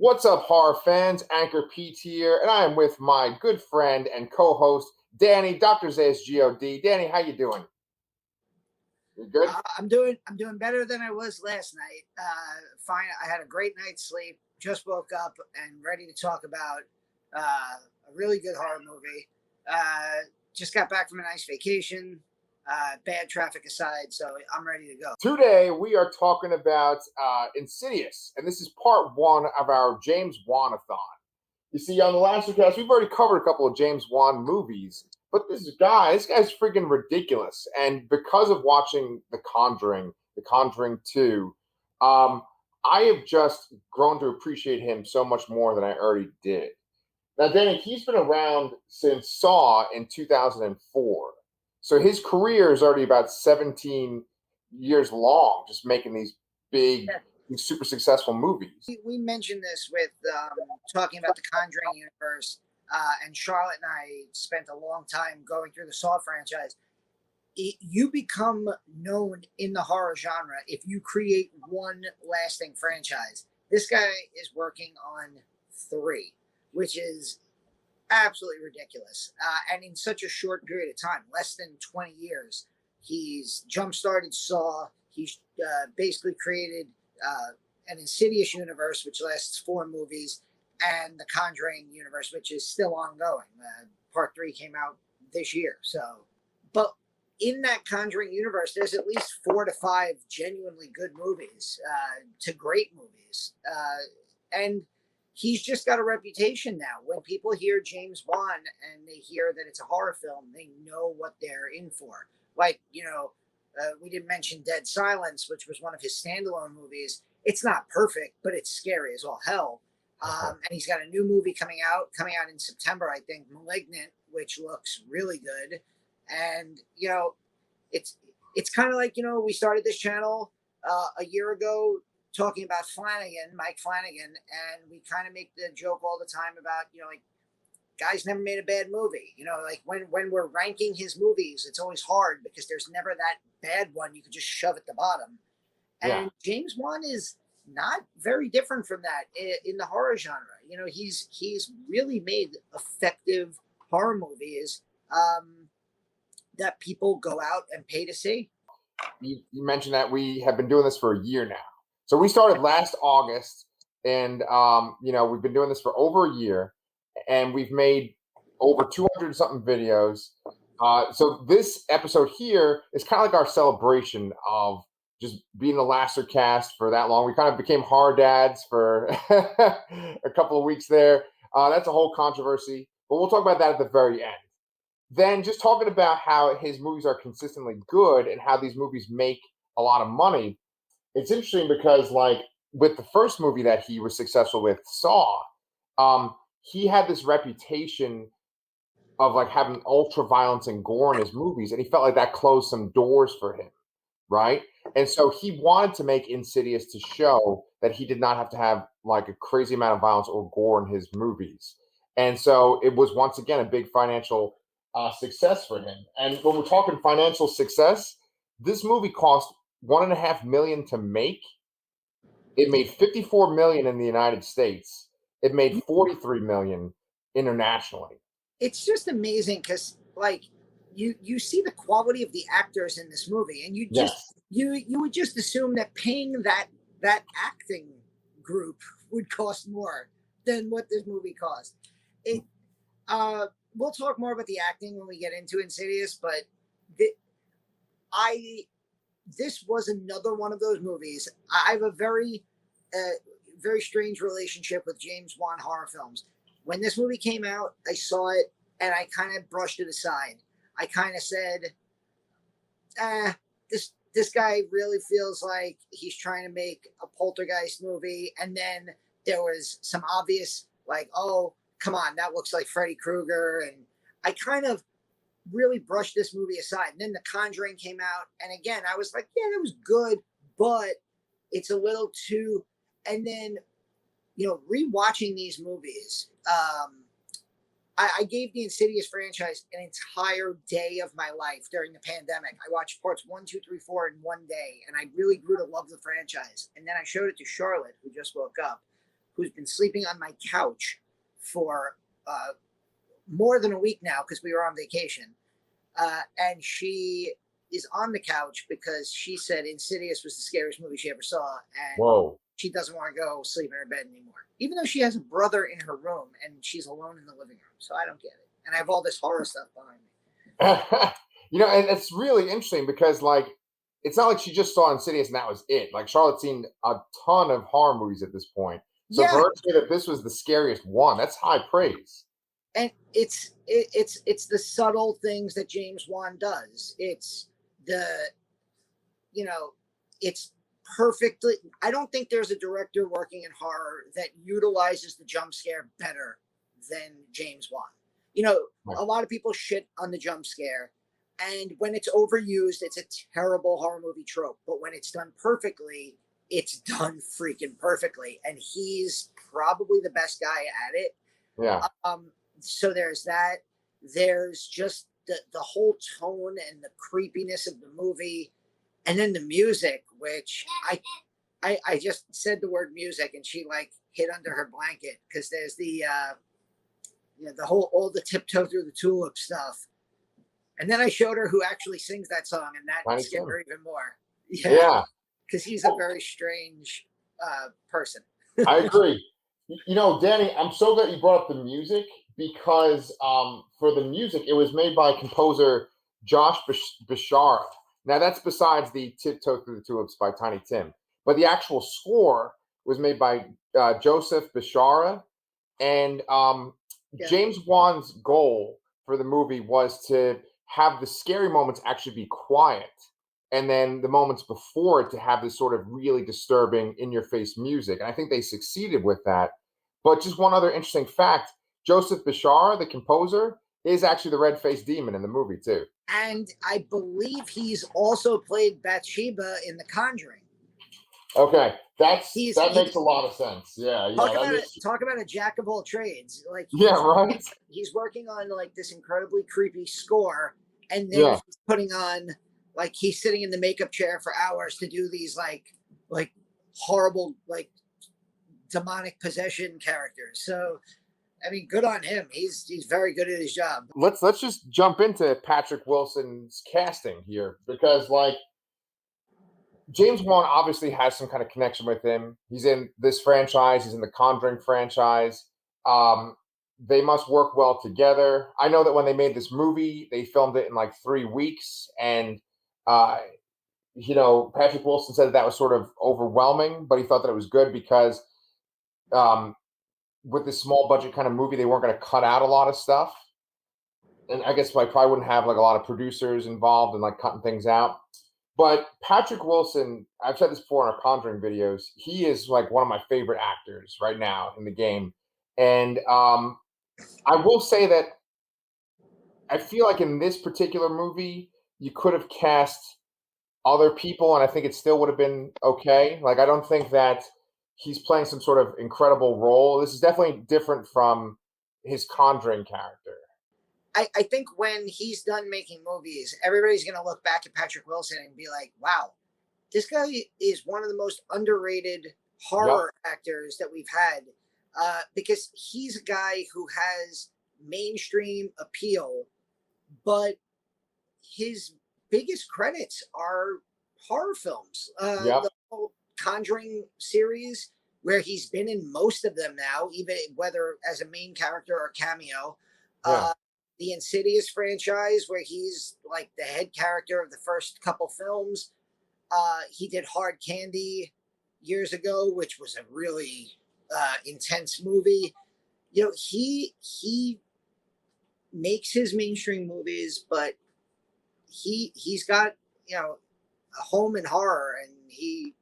What's up, horror fans? Anchor Pete here, and I am with my good friend and co-host Danny, Dr. Zayas God. Danny, how you doing? You good? I'm doing better than I was last night. Fine. I had a great night's sleep. Just woke up and ready to talk about a really good horror movie. Just got back from a nice vacation. Bad traffic aside, so I'm ready to go. Today we are talking about Insidious, and this is part one of our James Wan-A-THON. You see, on the last cast, we've already covered a couple of James Wan movies, but this guy's freaking ridiculous. And because of watching The Conjuring 2, I have just grown to appreciate him so much more than I already did. Now, Danny, he's been around since Saw in 2004. So his career is already about 17 years long, just making these big, super successful movies. We mentioned this with talking about the Conjuring universe, and Charlotte and I spent a long time going through the Saw franchise. You become known in the horror genre if you create one lasting franchise. This guy is working on 3, which is absolutely ridiculous. And in such a short period of time, less than 20 years, he's jump-started Saw. He's basically created an Insidious universe, which lasts 4 movies, and the Conjuring universe, which is still ongoing. Part 3 came out this year. But in that Conjuring universe, there's at least 4 to 5 genuinely good movies, to great movies. And he's just got a reputation now. When people hear James Wan and they hear that it's a horror film, they know what they're in for. Like, we didn't mention Dead Silence, which was one of his standalone movies. It's not perfect, but it's scary as all hell. And he's got a new movie coming out in September, I think, Malignant, which looks really good. And, it's kind of like, we started this channel a year ago talking about Mike Flanagan, and we kind of make the joke all the time about, guys never made a bad movie. Like when we're ranking his movies, it's always hard because there's never that bad one you could just shove at the bottom. And James Wan is not very different from that in the horror genre. He's really made effective horror movies that people go out and pay to see. You mentioned that we have been doing this for a year now. So we started last August, and we've been doing this for over a year, and we've made over 200 something videos. So this episode here is kind of like our celebration of just being the Laster cast for that long. We kind of became horror dads for a couple of weeks there. That's a whole controversy, but we'll talk about that at the very end. Then just talking about how his movies are consistently good and how these movies make a lot of money. It's interesting because, like, with the first movie that he was successful with, Saw, he had this reputation of like having ultra violence and gore in his movies, and he felt like that closed some doors for him, right? And so he wanted to make Insidious to show that he did not have to have like a crazy amount of violence or gore in his movies. And so it was once again a big financial success for him. And when we're talking financial success, this movie cost $1.5 million to make. It made $54 million in the United States. It made $43 million internationally. It's just amazing because, like, you see the quality of the actors in this movie, and you would just assume that paying that acting group would cost more than what this movie cost. We'll talk more about the acting when we get into Insidious, but this was another one of those movies. I have a very strange relationship with James Wan horror films. When this movie came out, I saw it and I kind of brushed it aside. I kind of said, this guy really feels like he's trying to make a poltergeist movie. And then there was some obvious, like, oh, come on, that looks like Freddy Krueger. And I kind of really brushed this movie aside. And then The Conjuring came out. And again, I was like, yeah, that was good, but it's a little too... And then, rewatching these movies, I gave the Insidious franchise an entire day of my life during the pandemic. I watched parts 1, 2, 3, 4 in one day, and I really grew to love the franchise. And then I showed it to Charlotte, who just woke up, who's been sleeping on my couch for more than a week now because we were on vacation. And she is on the couch because she said Insidious was the scariest movie she ever saw. And Whoa. she doesn't want to go sleep in her bed anymore, even though she has a brother in her room and she's alone in the living room. So I don't get it. And I have all this horror stuff behind me. You know, and it's really interesting because, like, it's not like she just saw Insidious and that was it. Like, Charlotte's seen a ton of horror movies at this point. So Yeah. for her to say that this was the scariest one, that's high praise. And it's the subtle things that James Wan does. It's the, it's perfectly. I don't think there's a director working in horror that utilizes the jump scare better than James Wan. Right. A lot of people shit on the jump scare, and when it's overused, it's a terrible horror movie trope. But when it's done perfectly, it's done freaking perfectly. And he's probably the best guy at it. Yeah. So there's that. There's just the whole tone and the creepiness of the movie, and then the music, which I just said the word music and she like hid under her blanket because there's the all the tiptoe through the tulip stuff, and then I showed her who actually sings that song, and that scared her even more. Yeah, because he's a very strange person. I agree. Danny, I'm so glad you brought up the music because for the music, it was made by composer Josh Bishara. Now, that's besides the Tiptoe Through the Tulips by Tiny Tim. But the actual score was made by Joseph Bishara. And James Wan's goal for the movie was to have the scary moments actually be quiet. And then the moments before it to have this sort of really disturbing in-your-face music. And I think they succeeded with that. But just one other interesting fact, Joseph Bishara, the composer, is actually the red-faced demon in the movie, too. And I believe he's also played Bathsheba in The Conjuring. Okay, that makes a lot of sense. Yeah. Talk about a jack of all trades. Like, right. He's working on like this incredibly creepy score, and then he's putting on like he's sitting in the makeup chair for hours to do these like horrible like demonic possession characters. So I mean, good on him. He's very good at his job. Let's just jump into Patrick Wilson's casting here because like James Wan obviously has some kind of connection with him. He's in this franchise. He's in the Conjuring franchise. They must work well together. I know that when they made this movie, they filmed it in like 3 weeks, and Patrick Wilson said that was sort of overwhelming, but he thought that it was good because with this small budget kind of movie, they weren't going to cut out a lot of stuff. And I guess I probably wouldn't have like a lot of producers involved in like cutting things out. But Patrick Wilson, I've said this before in our Conjuring videos, he is like one of my favorite actors right now in the game. And I will say that I feel like in this particular movie, you could have cast other people, and I think it still would have been okay. Like, I don't think that he's playing some sort of incredible role. This is definitely different from his Conjuring character. I think when he's done making movies, everybody's going to look back at Patrick Wilson and be like, wow, this guy is one of the most underrated horror actors that we've had because he's a guy who has mainstream appeal, but his biggest credits are horror films. The whole Conjuring series, where he's been in most of them now, even whether as a main character or cameo. The Insidious franchise, where he's like the head character of the first couple films. He did Hard Candy years ago, which was a really intense movie. He makes his mainstream movies, but he's got a home in horror, and he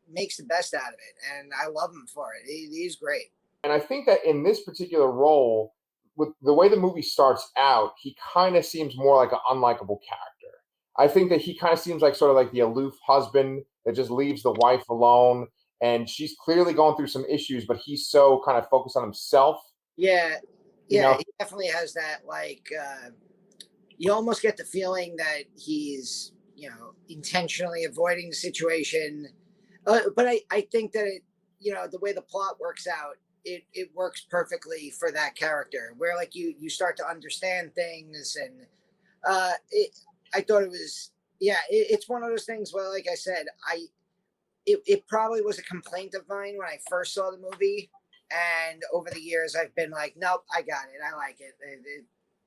makes the best out of it, and I love him for it. He's great. And I think that in this particular role, with the way the movie starts out, he kind of seems more like an unlikable character. I think that he kind of seems like sort of like the aloof husband that just leaves the wife alone, and she's clearly going through some issues, but he's so kind of focused on himself. Yeah, he definitely has that. Like, you almost get the feeling that he's intentionally avoiding the situation. But I think that the way the plot works out, it works perfectly for that character, where like you start to understand things. And I thought it was, it's one of those things where, like I said, it probably was a complaint of mine when I first saw the movie, and over the years I've been like, nope, I got it, I like it.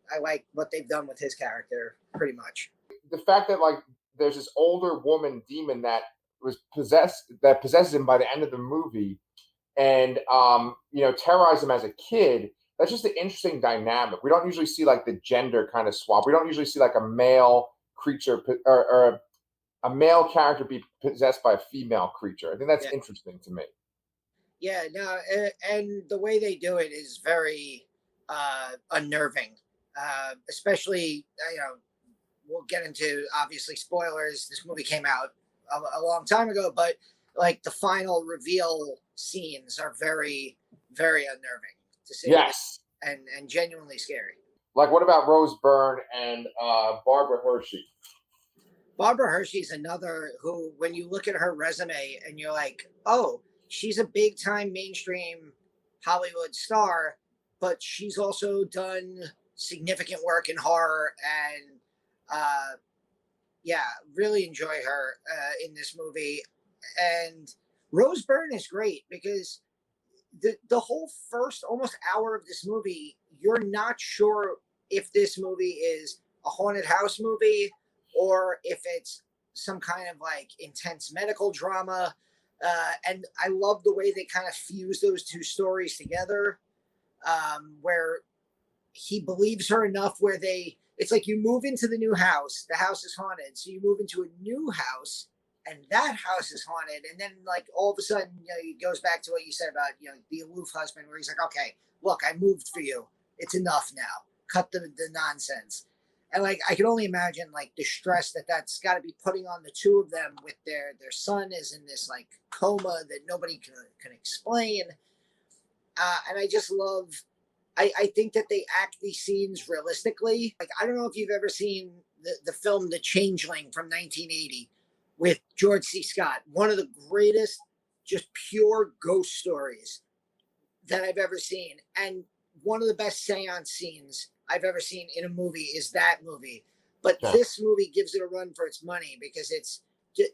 I like what they've done with his character, pretty much. The fact that like there's this older woman demon that possesses him by the end of the movie, and terrorized him as a kid. That's just an interesting dynamic. We don't usually see like the gender kind of swap. We don't usually see like a male creature or a male character be possessed by a female creature. I think that's interesting to me. Yeah, no, and the way they do it is very unnerving. Especially, we'll get into obviously spoilers. This movie came out a long time ago, but like the final reveal scenes are very, very unnerving to see. Yes, and genuinely scary. Like, what about Rose Byrne and Barbara Hershey? Barbara Hershey's another who, when you look at her resume and you're like, oh, she's a big time mainstream Hollywood star, but she's also done significant work in horror. And really enjoy her in this movie. And Rose Byrne is great because the whole first almost hour of this movie, you're not sure if this movie is a haunted house movie or if it's some kind of like intense medical drama. And I love the way they kind of fuse those two stories together, where he believes her enough where it's like you move into the new house, the house is haunted. So you move into a new house and that house is haunted. And then like all of a sudden, it goes back to what you said about, the aloof husband, where he's like, okay, look, I moved for you. It's enough now. Cut the nonsense. And like, I can only imagine like the stress that's got to be putting on the two of them with their son is in this like coma that nobody can explain. And I just love, I think that they act these scenes realistically. Like, I don't know if you've ever seen the film The Changeling from 1980 with George C. Scott. One of the greatest, just pure ghost stories that I've ever seen. And one of the best seance scenes I've ever seen in a movie is that movie. But this movie gives it a run for its money because it's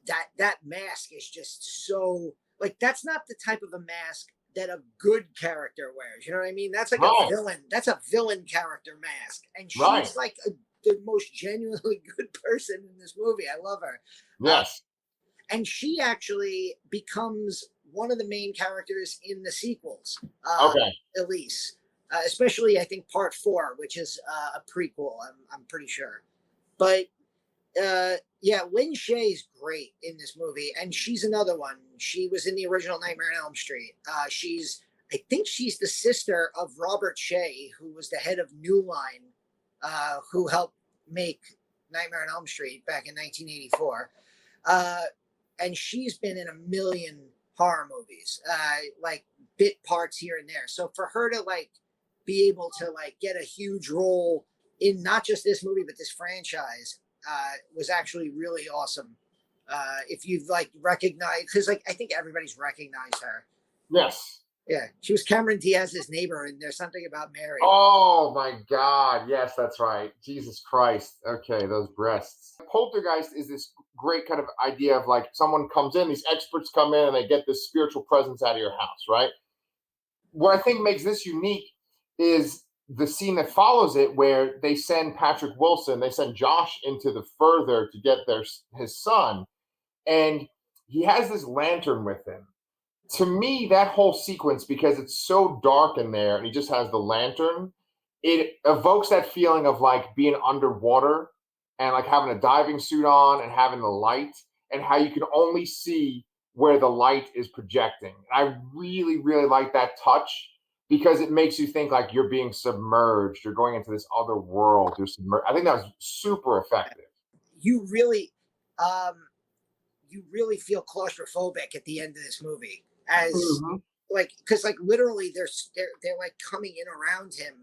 that mask is just so, like, that's not the type of a mask that a good character wears. You know what I mean? That's like a villain. That's a villain character mask. And she's like the most genuinely good person in this movie. I love her. Yes. And she actually becomes one of the main characters in the sequels. Elise. Especially, I think, part 4, which is a prequel, I'm pretty sure. But, Lynn Shay's great in this movie, and she's another one. She was in the original Nightmare on Elm Street. I think she's the sister of Robert Shay, who was the head of New Line, who helped make Nightmare on Elm Street back in 1984. And she's been in a million horror movies, like bit parts here and there. So for her to like be able to like get a huge role in not just this movie but this franchise was actually really awesome. If you've like recognized, because like I think everybody's recognized her. Yes. Yeah, she was Cameron Diaz's neighbor, and There's Something About Mary. Oh my God! Yes, that's right. Jesus Christ. Okay, those breasts. Poltergeist is this great kind of idea of like someone comes in, these experts come in, and they get this spiritual presence out of your house, right? What I think makes this unique is the scene that follows it, where they send Patrick Wilson, they send Josh into the further to get his son, and he has this lantern with him. To me, that whole sequence, because it's so dark in there and he just has the lantern, it evokes that feeling of like being underwater and like having a diving suit on and having the light, and how you can only see where the light is projecting. I really, really like that touch because it makes you think like you're being submerged. You're going into this other world. You're submerged. I think that was super effective. You really feel claustrophobic at the end of this movie. As like, because like literally they're like coming in around him,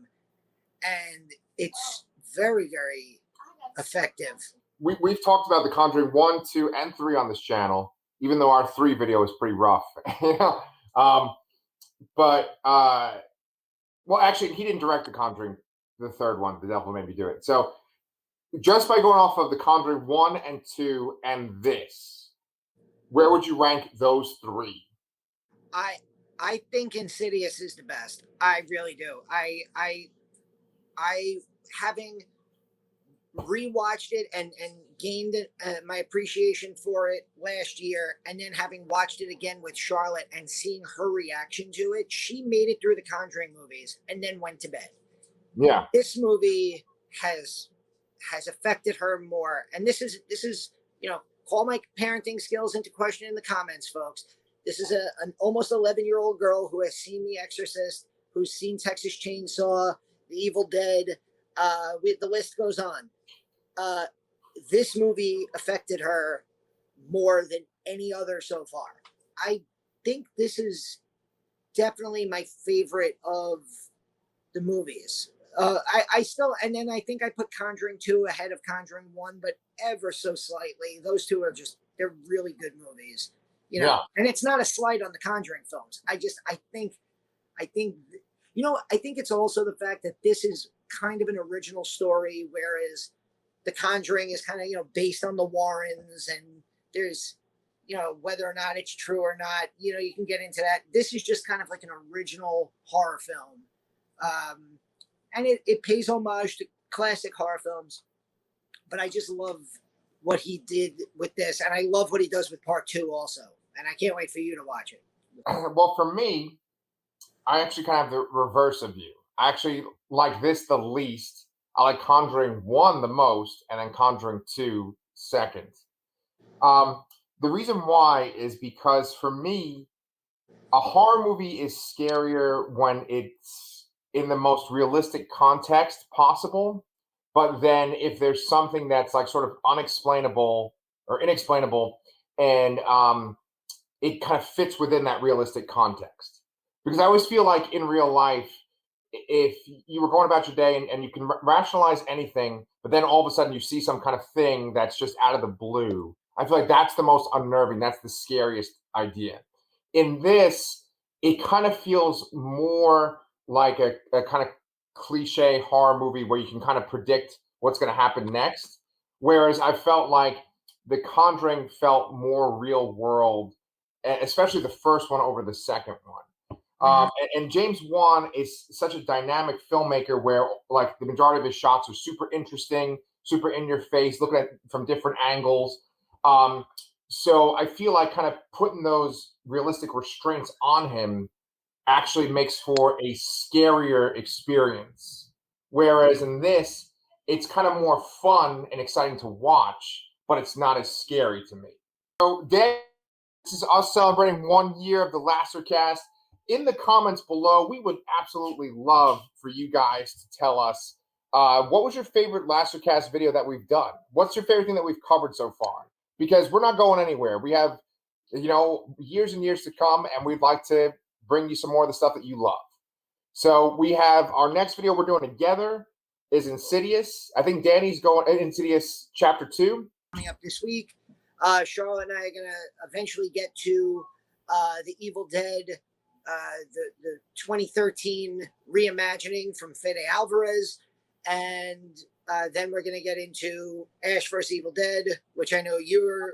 and it's very, very effective. We've talked about The Conjuring 1, 2, and 3 on this channel, even though our 3 video is pretty rough. But well, actually, he didn't direct The Conjuring, the third one. The Devil Made Me Do It. So just by going off of The Conjuring 1 and 2 and this, where would you rank those three? I think Insidious is the best. I really do. I having rewatched it and gained my appreciation for it last year, and then having watched it again with Charlotte and seeing her reaction to it, she made it through the Conjuring movies and then went to bed. Yeah. This movie has affected her more, and this is call my parenting skills into question in the comments, folks. This is an almost 11-year-old girl who has seen The Exorcist, who's seen Texas Chainsaw, The Evil Dead. The list goes on. This movie affected her more than any other so far. I think this is definitely my favorite of the movies. I still, and then I think I put Conjuring 2 ahead of Conjuring 1, but ever so slightly. Those two are they're really good movies, Yeah. And it's not a slight on the Conjuring films. I think, I think it's also the fact that this is kind of an original story, whereas The Conjuring is kind of, based on the Warrens, and there's, whether or not it's true or not, you can get into that. This is just kind of like an original horror film. And it pays homage to classic horror films, but I just love what he did with this, and I love what he does with part 2 also, and I can't wait for you to watch it. Well, for me, I actually kind of have the reverse of you. I actually like this the least. I like Conjuring 1 the most, and then Conjuring 2 second. The reason why is because for me, a horror movie is scarier when it's in the most realistic context possible. But then if there's something that's like sort of unexplainable or inexplainable, and it kind of fits within that realistic context. Because I always feel like in real life, if you were going about your day and you can rationalize anything, but then all of a sudden you see some kind of thing that's just out of the blue, I feel like that's the most unnerving. That's the scariest idea. In this, it kind of feels more like a kind of cliche horror movie where you can kind of predict what's going to happen next. Whereas I felt like The Conjuring felt more real world, especially the first one over the second one. And James Wan is such a dynamic filmmaker where like the majority of his shots are super interesting, super in your face, looking at it from different angles. So I feel like kind of putting those realistic restraints on him actually makes for a scarier experience. Whereas in this, it's kind of more fun and exciting to watch, but it's not as scary to me. So this is us celebrating 1 year of the Lastercast. In the comments below, we would absolutely love for you guys to tell us what was your favorite Lastercast video that we've done? What's your favorite thing that we've covered so far? Because we're not going anywhere. We have, years and years to come, and we'd like to bring you some more of the stuff that you love. So we have our next video we're doing together is Insidious. I think Danny's going Insidious Chapter 2. Coming up this week. Charlotte and I are going to eventually get to The Evil Dead, the 2013 reimagining from Fede Alvarez, and then we're going to get into Ash vs. Evil Dead, which I know you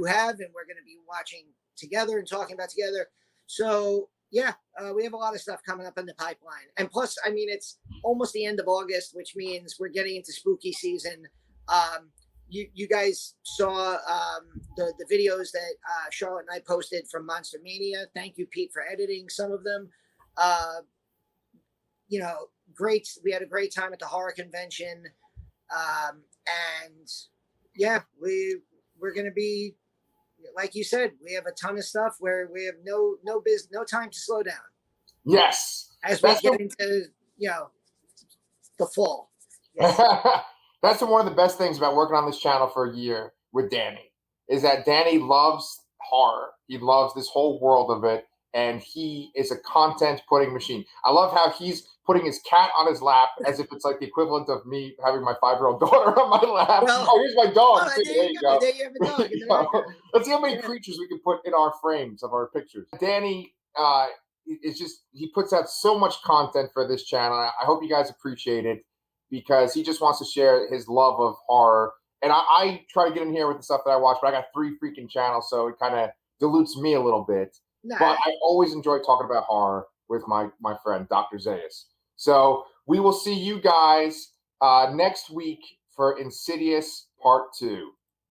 have, and we're going to be watching together and talking about together. So yeah, we have a lot of stuff coming up in the pipeline, and plus, I mean, it's almost the end of August, which means we're getting into spooky season. You guys saw the videos that Charlotte and I posted from Monster Mania. Thank you, Pete, for editing some of them. Great. We had a great time at the horror convention, and yeah, we're going to be, like you said, we have a ton of stuff where we have no time to slow down. Yes, as we get into the fall. Yes. That's one of the best things about working on this channel for a year with Danny, is that Danny loves horror. He loves this whole world of it, and he is a content-putting machine. I love how he's putting his cat on his lap as if it's like the equivalent of me having my 5-year-old daughter on my lap. Well, oh, here's my dog. There you go. There you have a dog. Let's see how many creatures we can put in our frames of our pictures. Danny it's just he puts out so much content for this channel. I hope you guys appreciate it because he just wants to share his love of horror. And I try to get in here with the stuff that I watch, but I got 3 freaking channels, so it kind of dilutes me a little bit. Nah. But I always enjoy talking about horror with my friend Dr. Zayas. So we will see you guys next week for Insidious Part 2.